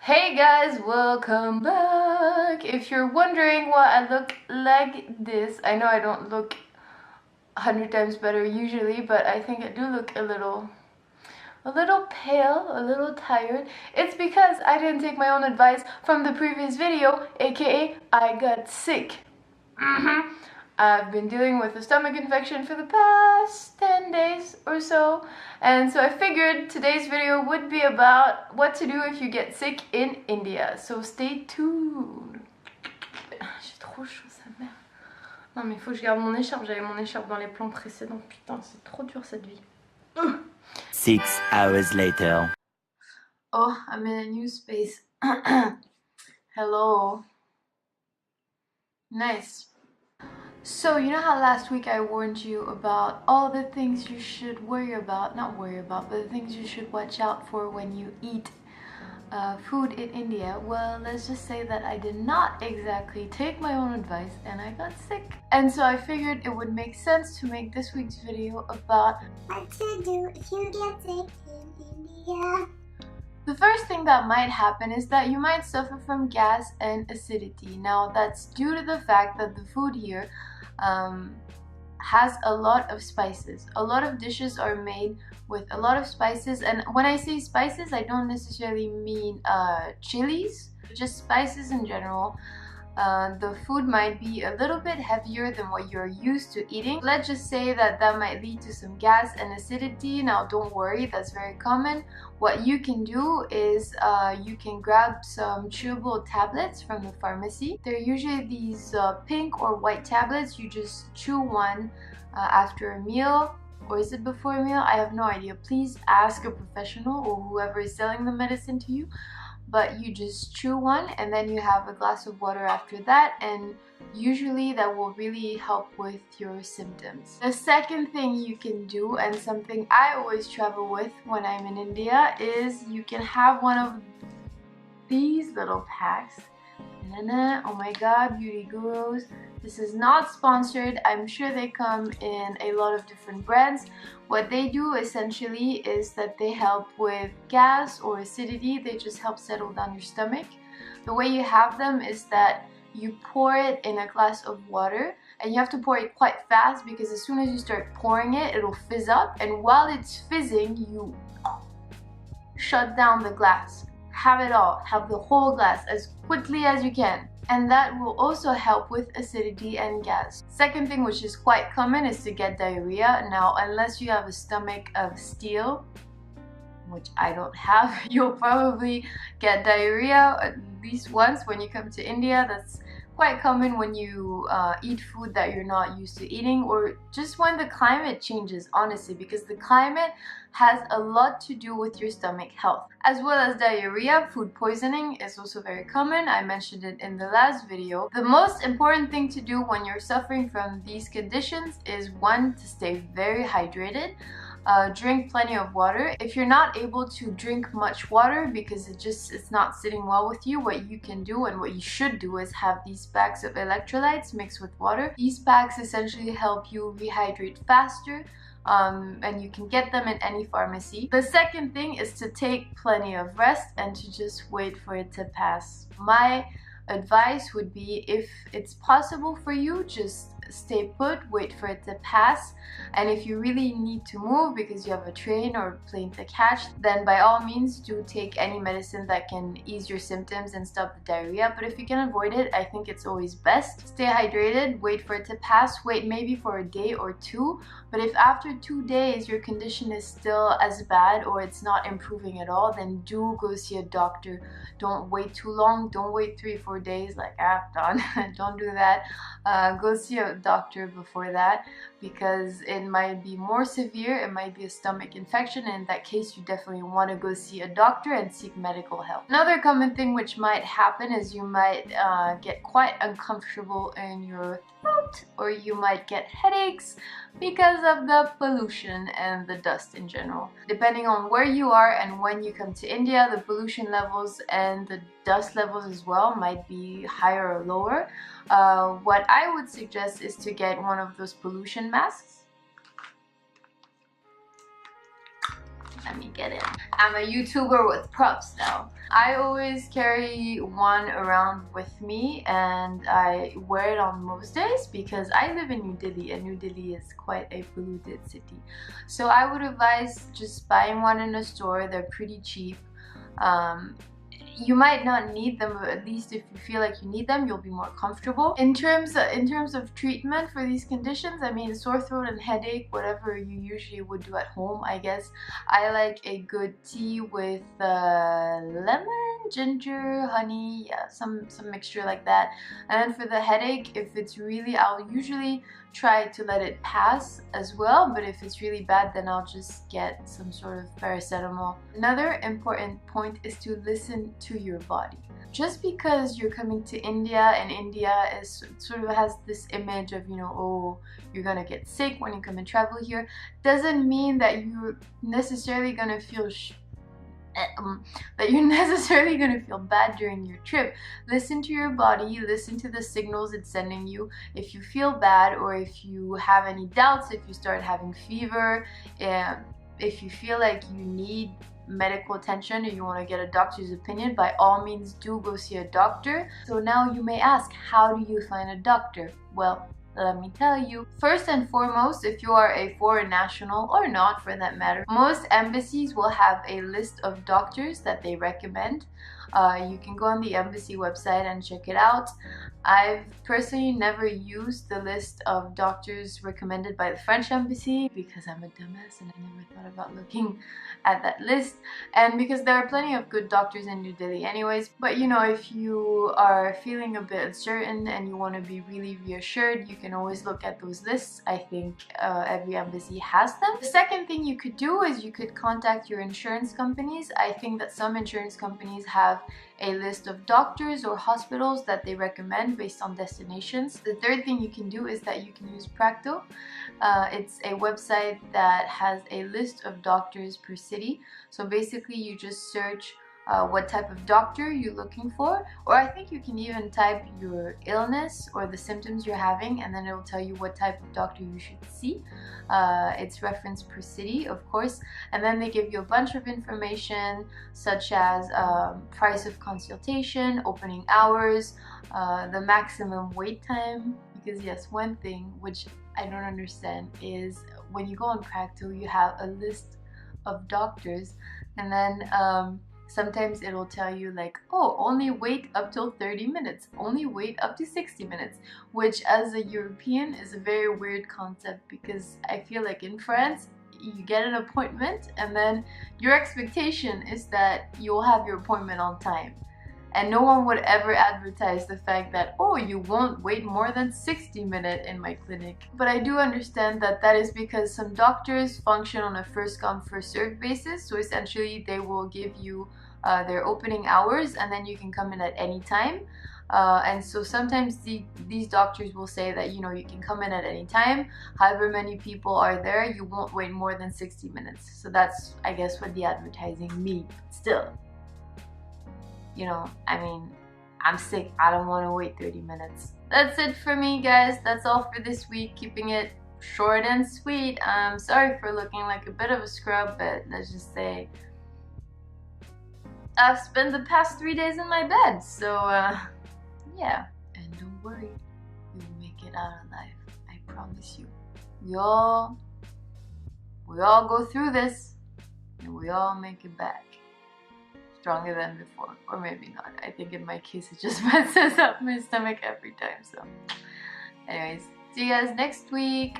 Hey guys, welcome back. If you're wondering why I look like this, I know I don't look 100 times better usually, but I think I do look a little pale, a little tired. It's because I didn't take my own advice from the previous video, aka I got sick. I've been dealing with a stomach infection for the past 10 days or so, and so I figured today's video would be about what to do if you get sick in India. So stay tuned. J'ai trop chaud, sa mère. Non mais faut que je garde mon écharpe, j'avais mon écharpe dans les plans précédents. Putain, c'est trop dur cette vie. 6 hours later. Oh, I'm in a new space. Hello. Nice. So, you know how last week I warned you about all the things you should worry about, not worry about, but the things you should watch out for when you eat food in India? Well, let's just say that I did not exactly take my own advice and I got sick. And so I figured it would make sense to make this week's video about what to do if you get sick in India. The first thing that might happen is that you might suffer from gas and acidity. Now that's due to the fact that the food here has a lot of spices. A lot of dishes are made with a lot of spices, and when I say spices, I don't necessarily mean chilies, just spices in general. The food might be a little bit heavier than what you're used to eating. Let's just say that that might lead to some gas and acidity. Now don't worry, that's very common. What you can do is you can grab some chewable tablets from the pharmacy. They're usually these pink or white tablets. You just chew one after a meal, or is it before a meal? I have no idea. Please ask a professional or whoever is selling the medicine to you. But you just chew one and then you have a glass of water after that, and usually that will really help with your symptoms. The second thing you can do, and something I always travel with when I'm in India, is you can have one of these little packs. Oh my god, beauty gurus. This is not sponsored. I'm sure they come in a lot of different brands. What they do essentially is that they help with gas or acidity. They just help settle down your stomach. The way you have them is that you pour it in a glass of water, and you have to pour it quite fast because as soon as you start pouring it, it'll fizz up, and while it's fizzing, you shut down the glass. Have it all, have the whole glass as quickly as you can, and that will also help with acidity and gas. Second thing, which is quite common, is to get diarrhea. Now unless you have a stomach of steel, which I don't have, you'll probably get diarrhea at least once when you come to India. That's quite common when you eat food that you're not used to eating, or just when the climate changes, honestly, because the climate has a lot to do with your stomach health. As well as diarrhea, food poisoning is also very common. I mentioned it in the last video. The most important thing to do when you're suffering from these conditions is, one, to stay very hydrated. Drink plenty of water. If you're not able to drink much water because it's not sitting well with you, what you can do and what you should do is have these packs of electrolytes mixed with water. These packs essentially help you rehydrate faster, and you can get them in any pharmacy. The second thing is to take plenty of rest and to just wait for it to pass. My advice would be, if it's possible for you, just stay put, wait for it to pass, and if you really need to move because you have a train or plane to catch, then by all means do take any medicine that can ease your symptoms and stop the diarrhea. But if you can avoid it, I think it's always best. Stay hydrated, wait for it to pass, wait maybe for a day or two, but if after 2 days your condition is still as bad or it's not improving at all, then do go see a doctor. Don't wait too long, don't wait 3-4 days like I've done. Don't do that. Go see a doctor before that, because it might be more severe. It might be a stomach infection, and in that case you definitely want to go see a doctor and seek medical help. Another common thing which might happen is you might get quite uncomfortable in your throat, or you might get headaches because of the pollution and the dust in general. Depending on where you are and when you come to India, the pollution levels and the dust levels as well might be higher or lower. What I would suggest is to get one of those pollution masks. Let me get in. I'm a YouTuber with props now. I always carry one around with me and I wear it on most days because I live in New Delhi and New Delhi is quite a polluted city. So I would advise just buying one in a store. They're pretty cheap. You might not need them, but at least if you feel like you need them, you'll be more comfortable. In terms of treatment for these conditions, I mean, sore throat and headache, whatever you usually would do at home, I guess. I like a good tea with lemon, ginger, honey, yeah, some mixture like that. And then for the headache, if it's really, I'll usually try to let it pass as well, but if it's really bad, then I'll just get some sort of paracetamol. Another important point is to listen to your body. Just because you're coming to India and India is sort of has this image of, you know, oh, you're gonna get sick when you come and travel here, doesn't mean that you're necessarily gonna feel bad during your trip. Listen to your body, listen to the signals it's sending you. If you feel bad or if you have any doubts, if you start having fever, if you feel like you need medical attention or you want to get a doctor's opinion, by all means do go see a doctor. So now you may ask, how do you find a doctor? Well, let me tell you. First and foremost, if you are a foreign national or not for that matter, most embassies will have a list of doctors that they recommend. You can go on the embassy website and check it out. I've personally never used the list of doctors recommended by the French embassy because I'm a dumbass and I never thought about looking at that list, and because there are plenty of good doctors in New Delhi anyways. But you know, if you are feeling a bit uncertain and you want to be really reassured, you can always look at those lists. I think every embassy has them. The second thing you could do is you could contact your insurance companies. I think that some insurance companies have a list of doctors or hospitals that they recommend based on destinations. The third thing you can do is that you can use Practo. It's a website that has a list of doctors per city. So basically you just search what type of doctor you're looking for, or I think you can even type your illness or the symptoms you're having and then it will tell you what type of doctor you should see. It's referenced per city, of course, and then they give you a bunch of information such as price of consultation, opening hours, the maximum wait time. Because yes, one thing which I don't understand is when you go on Practo, you have a list of doctors and then sometimes it'll tell you like, oh, only wait up till 30 minutes, only wait up to 60 minutes, which as a European is a very weird concept because I feel like in France, you get an appointment and then your expectation is that you'll have your appointment on time. And no one would ever advertise the fact that, oh, you won't wait more than 60 minutes in my clinic. But I do understand that that is because some doctors function on a first come first served basis. So essentially they will give you their opening hours and then you can come in at any time. And so sometimes these doctors will say that, you know, you can come in at any time, however many people are there, you won't wait more than 60 minutes. So that's, I guess, what the advertising means. Still, you know, I mean, I'm sick, I don't want to wait 30 minutes. That's it for me, guys. That's all for this week, keeping it short and sweet. I'm sorry for looking like a bit of a scrub, but let's just say I've spent the past 3 days in my bed, so yeah. And don't worry, you'll make it out alive, I promise you. We all go through this and we all make it back stronger than before, or maybe not. I think in my case it just messes up my stomach every time. So anyways, see you guys next week.